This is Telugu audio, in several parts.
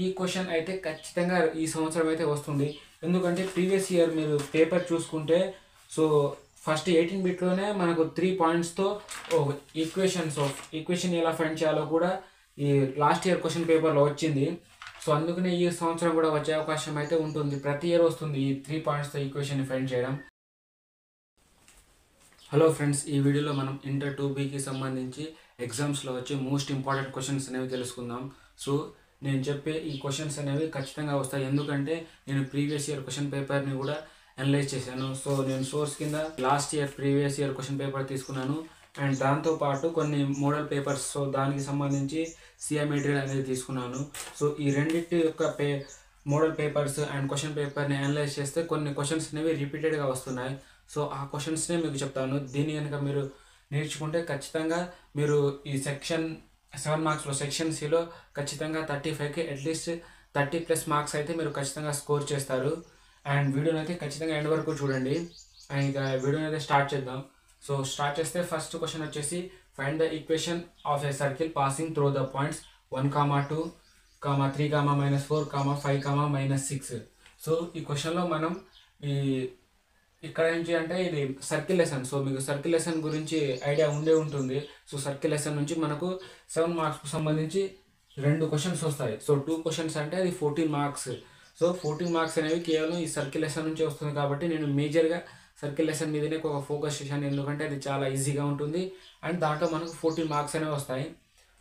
ఈ క్వశ్చన్ అయితే ఖచ్చితంగా ఈ సంవత్సరం అయితే వస్తుంది. ఎందుకంటే ప్రీవియస్ ఇయర్ మీరు పేపర్ చూసుకుంటే సో ఫస్ట్ 18 బిట్లోనే మనకు 3 పాయింట్స్తో ఈక్వేషన్ ఎలా ఫైండ్ చేయాలో కూడా ఈ లాస్ట్ ఇయర్ క్వశ్చన్ పేపర్లో వచ్చింది. సో అందుకనే ఈ సంవత్సరం కూడా వచ్చే అవకాశం అయితే ఉంటుంది. ప్రతి ఇయర్ వస్తుంది ఈ 3 పాయింట్స్తో ఈక్వేషన్ ఫైండ్ చేయడం. హలో ఫ్రెండ్స్, ఈ వీడియోలో మనం ఇంటర్ 2Bకి సంబంధించి ఎగ్జామ్స్లో వచ్చే మోస్ట్ ఇంపార్టెంట్ క్వశ్చన్స్ అనేవి తెలుసుకుందాం. సో నేను చెప్పే ఈ క్వశ్చన్స్ అనేవి ఖచ్చితంగా వస్తాయి, ఎందుకంటే నేను ప్రీవియస్ ఇయర్ క్వశ్చన్ పేపర్ని కూడా అనలైజ్ చేశాను. సో నేను సోర్స్ కింద last year previous year question paper తీసుకున్నాను అండ్ దాంతోపాటు కొన్ని మోడల్ పేపర్స్, సో దానికి సంబంధించి సిఐ మెటీరియల్ అనేది తీసుకున్నాను. సో ఈ రెండింటి యొక్క మోడల్ పేపర్స్ అండ్ క్వశ్చన్ పేపర్ని అనలైజ్ చేస్తే కొన్ని క్వశ్చన్స్ అనేవి రిపీటెడ్గా వస్తున్నాయి. సో ఆ క్వశ్చన్స్నే మీకు చెప్తాను. దీన్ని కనుక మీరు నేర్చుకుంటే ఖచ్చితంగా మీరు ఈ సెక్షన్ 7 మార్క్స్లో సెక్షన్ సిలో ఖచ్చితంగా 35కి అట్లీస్ట్ 30+ మార్క్స్ అయితే మీరు ఖచ్చితంగా స్కోర్ చేస్తారు. అండ్ వీడియోని అయితే ఖచ్చితంగా ఎండ్ వరకు చూడండి. అండ్ ఇక వీడియోని అయితే స్టార్ట్ చేద్దాం. సో స్టార్ట్ చేస్తే ఫస్ట్ క్వశ్చన్ వచ్చేసి find the equation of a circle passing through the points 1, 2, 3, -4, 5, -6. So ఈ క్వశ్చన్లో మనం ఇక్కడ ఏంటి అంటే ఇది సర్కిల్ లెసన్. సో మీకు సర్కిల్ లెసన్ గురించి ఐడియా ఉంటుంది. సో సర్కిల్ లెసన్ నుంచి మనకు 7 మార్క్స్కు సంబంధించి 2 క్వశ్చన్స్ వస్తాయి. సో 2 క్వశ్చన్స్ అంటే అది 14 మార్క్స్. సో 14 మార్క్స్ అనేవి కేవలం ఈ సర్కిల్ లెసన్ నుంచి వస్తుంది కాబట్టి నేను మేజర్గా సర్కిల్ లెసన్ మీదనే ఒక ఫోకస్ చేశాను, ఎందుకంటే అది చాలా ఈజీగా ఉంటుంది అండ్ దాంట్లో మనకు 14 మార్క్స్ అనేవి వస్తాయి.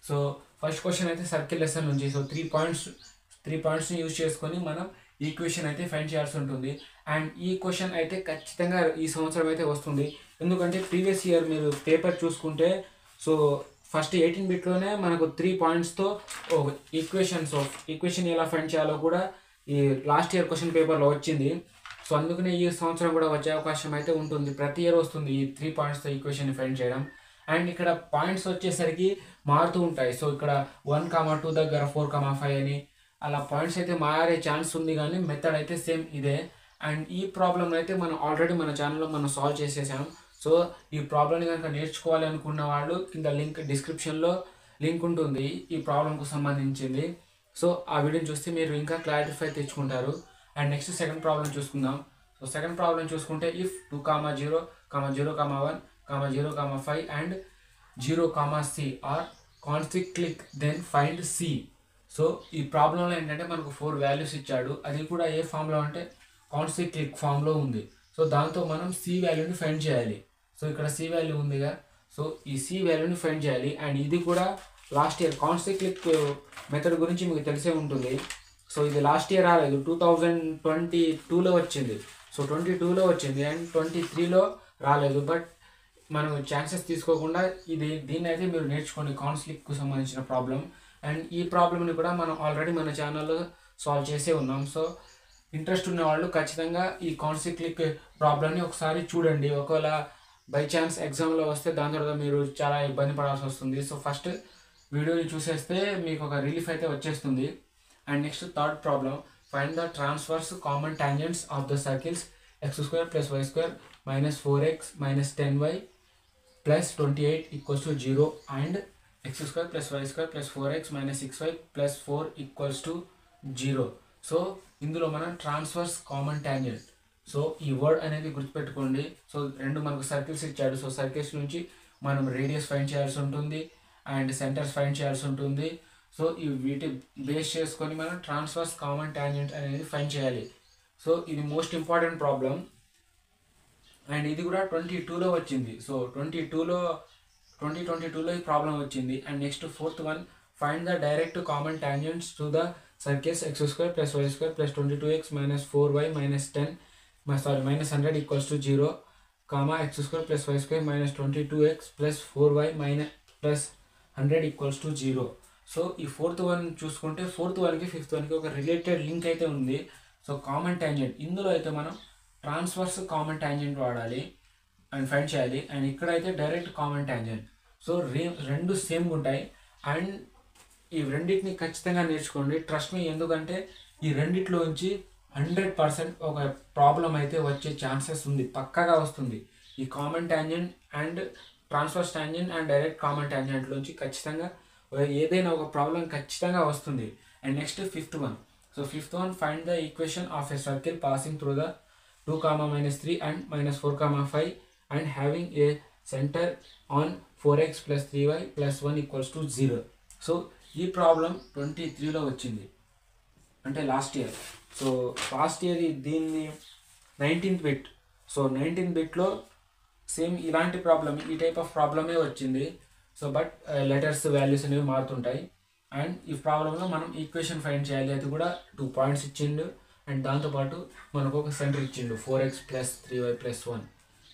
సో ఫస్ట్ క్వశ్చన్ అయితే సర్కిల్ లెసన్ నుంచి. సో 3 పాయింట్స్ని యూజ్ చేసుకొని మనం ఈక్వేషన్ అయితే ఫైండ్ చేయాల్సి ఉంటుంది. అండ్ ఈ క్వశ్చన్ అయితే ఖచ్చితంగా ఈ సంవత్సరం అయితే వస్తుంది, ఎందుకంటే ప్రీవియస్ ఇయర్ మీరు పేపర్ చూసుకుంటే సో ఫస్ట్ 18 బిట్లోనే మనకు 3 పాయింట్స్తో ఈక్వేషన్ ఎలా ఫైండ్ చేయాలో కూడా ఈ లాస్ట్ ఇయర్ క్వశ్చన్ పేపర్లో వచ్చింది. సో అందుకనే ఈ సంవత్సరం కూడా వచ్చే అవకాశం అయితే ఉంటుంది. ప్రతి ఇయర్ వస్తుంది ఈ 3 పాయింట్స్తో ఈక్వేషన్ ఫైండ్ చేయడం. అండ్ ఇక్కడ పాయింట్స్ వచ్చేసరికి మారుతూ ఉంటాయి. సో ఇక్కడ 1, 2 దగ్గర 4, 5 అని అలా పాయింట్స్ అయితే మారే ఛాన్స్ ఉంది, కానీ మెథడ్ అయితే సేమ్ ఇదే. అండ్ ఈ ప్రాబ్లమ్ అయితే మనం ఆల్రెడీ మన ఛానల్లో మనం సాల్వ్ చేసేసాం. సో ఈ ప్రాబ్లమ్ని కనుక నేర్చుకోవాలి అనుకున్న వాళ్ళు కింద డిస్క్రిప్షన్లో లింక్ ఉంటుంది ఈ ప్రాబ్లంకు సంబంధించింది. సో ఆ వీడియోని చూస్తే మీరు ఇంకా క్లారిఫై తెచ్చుకుంటారు. అండ్ నెక్స్ట్ సెకండ్ ప్రాబ్లం చూసుకుందాం. సో సెకండ్ ప్రాబ్లం చూసుకుంటే if 2, 0, 0, 1, 0, 5 and 0, C are concyclic then find C. So ఈ ప్రాబ్లంలో ఏంటంటే మనకు 4 వాల్యూస్ ఇచ్చాడు, అది కూడా ఏ ఫామ్లో అంటే కాన్సిక్లిక్ ఫామ్లో ఉంది. సో దాంతో మనం C వాల్యూని ఫైండ్ చేయాలి. సో ఇక్కడ C వాల్యూ ఉందిగా, సో ఈ C వాల్యూని ఫైండ్ చేయాలి. అండ్ ఇది కూడా లాస్ట్ ఇయర్ కాన్సిక్లిక్ మెథడ్ గురించి మీకు తెలిసే ఉంటుంది. సో ఇది లాస్ట్ ఇయర్ రాలేదు, 2022లో వచ్చింది. సో 22లో వచ్చింది అండ్ 23లో రాలేదు. బట్ మనం ఛాన్సెస్ తీసుకోకుండా దీన్ని అయితే మీరు నేర్చుకోండి, కాన్సిక్లిక్కు సంబంధించిన ప్రాబ్లం. అండ్ ఈ ప్రాబ్లమ్ని కూడా మనం ఆల్రెడీ మన ఛానల్లో సాల్వ్ చేసే ఉన్నాం. సో ఇంట్రెస్ట్ ఉన్న వాళ్ళు ఖచ్చితంగా ఈ కాన్సిక్లిక్ ప్రాబ్లమ్ని ఒకసారి చూడండి. ఒకవేళ బై ఛాన్స్ ఎగ్జామ్లో వస్తే దాని తర్వాత మీరు చాలా ఇబ్బంది పడాల్సి వస్తుంది. సో ఫస్ట్ వీడియోని చూసేస్తే మీకు ఒక రిలీఫ్ అయితే వచ్చేస్తుంది. And next third problem find the transverse common tangents of the circles x² + y² -4x -10y + 28 = 0 and x² + y² + 4x - 6y + 4 = 0. So ఇందులో మనం ట్రాన్స్వర్స్ కామన్ టాంజెంట్, సో ఈ వర్డ్ అనేది గుర్తుపెట్టుకోండి. సో 2 మనకు సర్కిల్స్ ఇచ్చాడు. సో సర్కిల్స్ నుంచి మనం రేడియస్ ఫైండ్ చేయాల్సి ఉంటుంది అండ్ సెంటర్స్ ఫైండ్ చేయాల్సి ఉంటుంది. సో వీటి బేస్ చేసుకొని మనం ట్రాన్స్వర్స్ కామన్ టాంజెంట్ అనేది ఫైండ్ చేయాలి. సో ఇది మోస్ట్ ఇంపార్టెంట్ ప్రాబ్లం అండ్ ఇది కూడా 2022లో వచ్చింది. సో 2022లో ఈ ప్రాబ్లం వచ్చింది. And next fourth one find the direct common tangents to the circles x² + y² + 22x - 4y - 100 = 0, x² + y² - 22x + 4y + 100 = 0. So ఈ ఫోర్త్ వన్ చూసుకుంటే ఫోర్త్ వన్కి ఫిఫ్త్ వన్కి ఒక రిలేటెడ్ లింక్ అయితే ఉంది. సో కామన్ టాంజెంట్ ఇందులో అయితే మనం ట్రాన్స్వర్స్ కామన్ టాంజెంట్ వాడాలి అండ్ ఫైండ్ చేయాలి. అండ్ ఇక్కడైతే direct common tangent. So 2 same ఉంటాయి అండ్ ఈ రెండింటిని ఖచ్చితంగా నేర్చుకోండి, ట్రస్ట్ మీ. ఎందుకంటే ఈ రెండిట్లోంచి 100% ఒక ప్రాబ్లం అయితే వచ్చే ఛాన్సెస్ ఉంది, పక్కాగా వస్తుంది. ఈ common tangent and transverse tangent and direct common టాంజెంట్లోంచి ఖచ్చితంగా ఏదైనా ఒక ప్రాబ్లం ఖచ్చితంగా వస్తుంది. And next fifth one. So fifth one, find the equation of a circle passing through the 2, -3 and -4, 5 and having a center on 4x plus 3y plus 1 equals to 0. So ఈ ప్రాబ్లం 23లో వచ్చింది, అంటే last year. So last year దీన్ని 19th బిట్. సో 19th బిట్లో సేమ్ ఇలాంటి ప్రాబ్లమ్, ఈ టైప్ ఆఫ్ ప్రాబ్లమే వచ్చింది. సో బట్ లెటర్స్ వాల్యూస్ అనేవి మారుతుంటాయి. అండ్ ఈ ప్రాబ్లంలో మనం ఈక్వేషన్ ఫైండ్ చేయాలి. అది కూడా 2 పాయింట్స్ ఇచ్చిండు అండ్ దాంతోపాటు మనకు ఒక సెంటర్ ఇచ్చిండు 4x plus 3y plus 1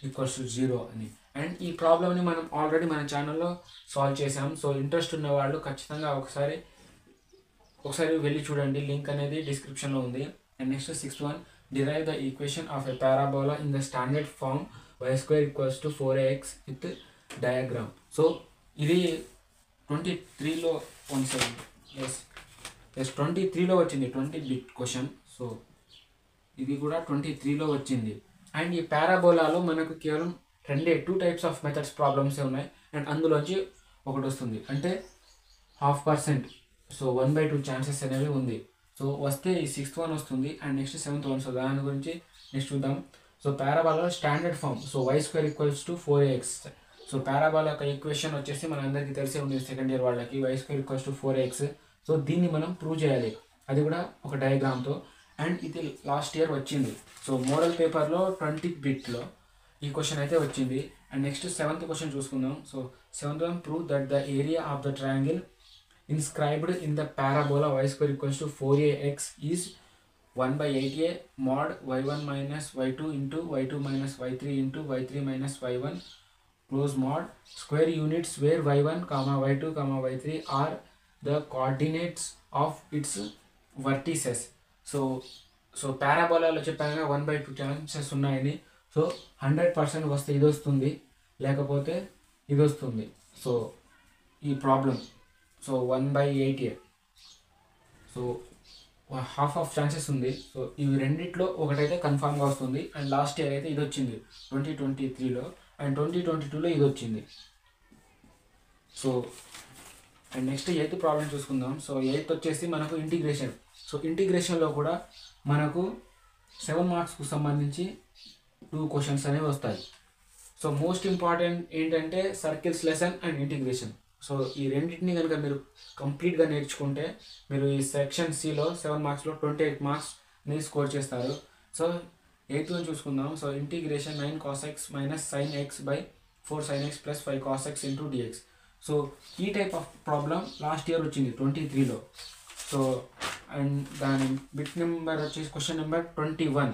equals to 0 అని. అండ్ ఈ ప్రాబ్లమ్ని మనం ఆల్రెడీ మన ఛానల్లో సాల్వ్ చేసాం. సో ఇంట్రెస్ట్ ఉన్న వాళ్ళు ఖచ్చితంగా ఒకసారి వెళ్ళి చూడండి, లింక్ అనేది డిస్క్రిప్షన్లో ఉంది. And next sixth one, derive the equation of a parabola in the standard form y² = 4ax with diagram. So ఇది 23లో 23లో వచ్చింది, 20 బిట్ క్వశ్చన్. సో ఇది కూడా 23లో వచ్చింది. అండ్ ఈ పారాబోలాలో మనకు కేవలం 2 టైప్స్ ఆఫ్ మెథడ్స్ ప్రాబ్లమ్సే ఉన్నాయి. అండ్ అందులోంచి ఒకటి వస్తుంది, అంటే 0.5%. సో 1/2 ఛాన్సెస్ అనేవి ఉంది. సో వస్తే ఈ సిక్స్త్ వన్ వస్తుంది and next seventh one. So దాని గురించి నెక్స్ట్ చూద్దాం. So parabola standard form, so y² = 4ax. So parabola యొక్క ఈక్వేషన్ వచ్చేసి మన అందరికీ తెలిసే ఉంది, సెకండ్ ఇయర్ వాళ్ళకి y² = 4ax. సో దీన్ని మనం ప్రూవ్ చేయాలి, అది కూడా ఒక డయాగ్రామ్తో. అండ్ ఇది లాస్ట్ ఇయర్ వచ్చింది. సో మోడల్ పేపర్లో 20th బిట్లో ఈ క్వశ్చన్ అయితే వచ్చింది. అండ్ నెక్స్ట్ సెవెంత్ క్వశ్చన్ చూసుకుందాం. So seventh one, prove that the area of the triangle inscribed in the parabola y² = 4ax is 1/8a mod y1 minus y2 into y2 minus y3 into y3 minus y1 close mod square units where y1, y2, y3 are the coordinates of its vertices. So పారాబోలాలో చెప్పాను 1/2 ఛాన్సెస్ ఉన్నాయని. సో 100% వస్తే ఇది వస్తుంది, లేకపోతే ఇది వస్తుంది. సో ఈ problem, so 1/8a, so half of chances ఉంది. సో ఇవి రెండిట్లో ఒకటైతే కన్ఫామ్గా వస్తుంది. అండ్ లాస్ట్ ఇయర్ అయితే ఇది వచ్చింది 2023లో, అండ్ 2022లో ఇది వచ్చింది. So and next 8th problem చూసుకుందాం. సో 8th వచ్చేసి మనకు ఇంటిగ్రేషన్. సో ఇంటిగ్రేషన్లో కూడా మనకు 7 మార్క్స్కు సంబంధించి 2 క్వశ్చన్స్ అనేవి వస్తాయి. సో మోస్ట్ ఇంపార్టెంట్ ఏంటంటే circles lesson and integration. So ఈ రెండింటిని కనుక మీరు కంప్లీట్గా నేర్చుకుంటే మీరు ఈ సెక్షన్ సిలో 7 మార్క్స్లో 28 మార్క్స్ని స్కోర్ చేస్తారు. సో 8th వన్ చూసుకుందాం. So integration 9 cos x minus sin x by 4 sin x plus 5 cos x into dx. So ఈ type of problem last year వచ్చింది 23లో. సో అండ్ దాని బిట్ నెంబర్ వచ్చేసి question number 21.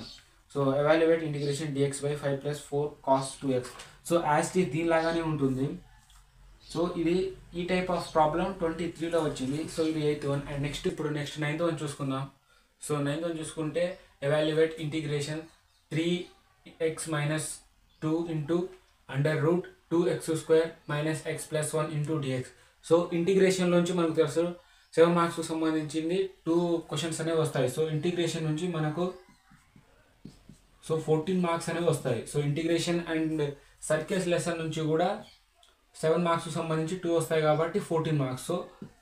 So evaluate integration dx by 5 plus 4 cos 2x. So as it దీనిలాగానే ఉంటుంది. సో ఇది ఈ టైప్ ఆఫ్ ప్రాబ్లం 23లో వచ్చింది. సో ఇది 8th one. And next 9th one చూసుకుందాం. సో 9th వన్ చూసుకుంటే evaluate integration 3x minus 2 into √2x² minus x plus 1 into dx. So ఇంటిగ్రేషన్లోంచి మనకు తెలుసు 7 మార్క్స్కు సంబంధించింది 2 క్వశ్చన్స్ అనేవి వస్తాయి. సో ఇంటిగ్రేషన్ నుంచి మనకు 14 మార్క్స్ అనేవి వస్తాయి. So integration and circles lesson నుంచి కూడా 7 మార్క్స్కు సంబంధించి 2 వస్తాయి కాబట్టి 14 మార్క్స్. సో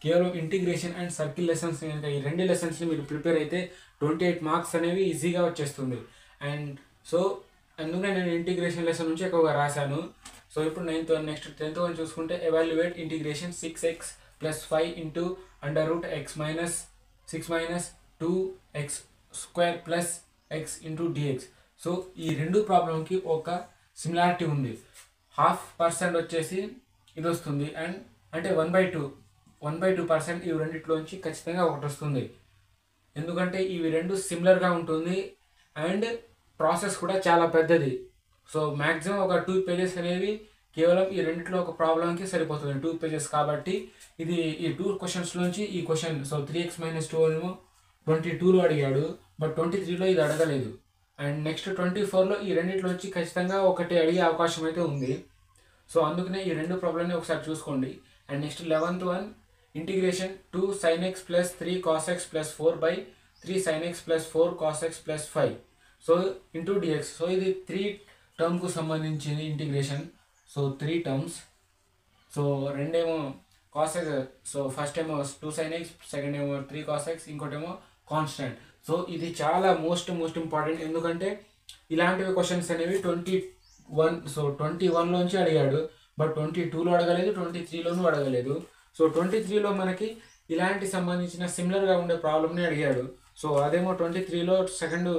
కేవలం ఇంటిగ్రేషన్ అండ్ సర్కిల్ లెసన్స్, ఈ 2 లెసన్స్ని మీరు ప్రిపేర్ అయితే 28 మార్క్స్ అనేవి ఈజీగా వచ్చేస్తుంది. అండ్ సో అందుకనే నేను ఇంటిగ్రేషన్ లెసన్ నుంచి ఎక్కువగా రాశాను. సో ఇప్పుడు 9th one. Next 10th one చూసుకుంటే evaluate integration 6x plus 5 into √x minus 6 minus 2x² plus x into dx. So ఈ రెండు ప్రాబ్లంకి ఒక సిమిలారిటీ ఉంది. 0.5% వచ్చేసి ఇది వస్తుంది, అండ్ అంటే 1/2% ఇవి రెండిట్లోంచి ఖచ్చితంగా ఒకటి వస్తుంది. ఎందుకంటే ఇవి రెండు సిమిలర్గా ఉంటుంది అండ్ ప్రాసెస్ కూడా చాలా పెద్దది. సో మ్యాక్సిమం ఒక 2 పేజెస్ అనేవి కేవలం ఈ రెండిట్లో ఒక ప్రాబ్లంకి సరిపోతుంది, 2 పేజెస్. కాబట్టి ఇది ఈ 2 క్వశ్చన్స్లోంచి ఈ క్వశ్చన్. సో 3x - 2 22లో అడిగాడు, బట్ 23లో ఇది అడగలేదు. అండ్ నెక్స్ట్ 24లో ఈ రెండిట్లోంచి ఖచ్చితంగా ఒకటి అడిగే అవకాశం అయితే ఉంది. సో అందుకనే ఈ 2 ప్రాబ్లమ్ని ఒకసారి చూసుకోండి. And next 11th one, integration 2 sin x plus 3 cos x plus 4 by 3 sin x plus 4 cos x plus 5 so into dx. So ఇది 3 టర్మ్కు సంబంధించింది ఇంటిగ్రేషన్. So 3 terms. సో రెండేమో కాస్ ఎక్స్. సో ఫస్ట్ ఏమో 2 sin x, సెకండ్ ఏమో 3 cos x, ఇంకోటేమో కాన్స్టెంట్. సో ఇది చాలా మోస్ట్ ఇంపార్టెంట్, ఎందుకంటే ఇలాంటివి క్వశ్చన్స్ అనేవి 21లోంచి అడిగాడు, బట్ 22లో అడగలేదు, 23లోనూ అడగలేదు. సో 23లో మనకి ఇలాంటి సంబంధించిన సిమిలర్గా ఉండే ప్రాబ్లమ్ని అడిగాడు. సో అదేమో 23లో second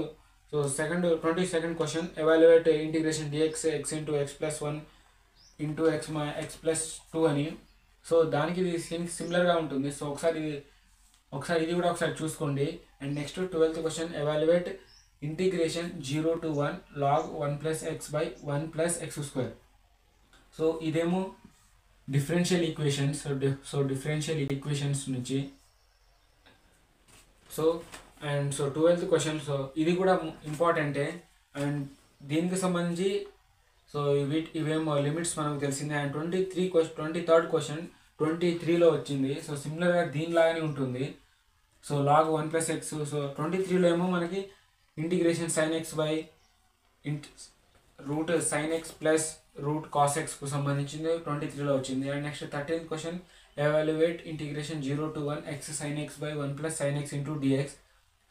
22nd question, evaluate integration dx x into x plus 1 into x plus 2 అని. సో దానికి ఇది సిమిలర్గా ఉంటుంది. సో ఒకసారి ఇది కూడా ఒకసారి చూసుకోండి. And next 12th question, evaluate integration 0 to 1 log 1 plus x by 1 plus x square. So ఇదేమో differential equations. So differential equations నుంచి. So 12th question. సో ఇది కూడా ఇంపార్టెంటే. అండ్ దీనికి సంబంధించి సో ఇవేమో లిమిట్స్ మనకు తెలిసిందే. అండ్ 23rd క్వశ్చన్ 23లో వచ్చింది. సో సిమిలర్గా దీనిలాగానే ఉంటుంది. So log 1 plus x. So 23లో ఏమో మనకి integration sin x by root sin x plus root cos x కు సంబంధించింది 23లో వచ్చింది. And next 13th question, evaluate integration 0 to 1 x sin x by 1 plus sin x into dx.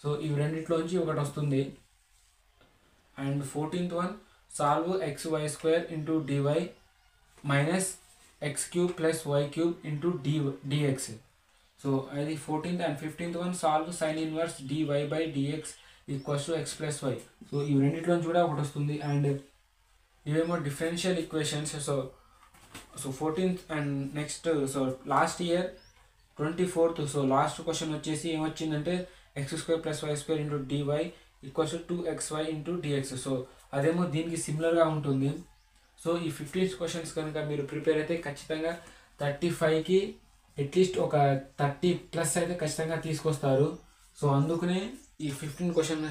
So ఇవి రెండిట్లోంచి ఒకటి వస్తుంది. And 14th one, solve xy square into dy minus x cube plus y cube into dx. So అది 14th. And 15th one, solve sin inverse dy by dx equals to x plus y. So ఇవి రెండిట్లోంచి కూడా ఒకటి వస్తుంది. అండ్ ఇవేమో differential equations. So 14th. And next so last year 24th. So last question వచ్చేసి ఏమొచ్చిందంటే x square plus y square into dy equals to 2xy into dx. So అదేమో దీనికి సిమిలర్గా ఉంటుంది. సో ఈ 15 క్వశ్చన్స్ కనుక మీరు ప్రిపేర్ అయితే ఖచ్చితంగా 35కి అట్లీస్ట్ ఒక 30+ అయితే ఖచ్చితంగా తీసుకొస్తారు. సో అందుకనే ఈ 15 క్వశ్చన్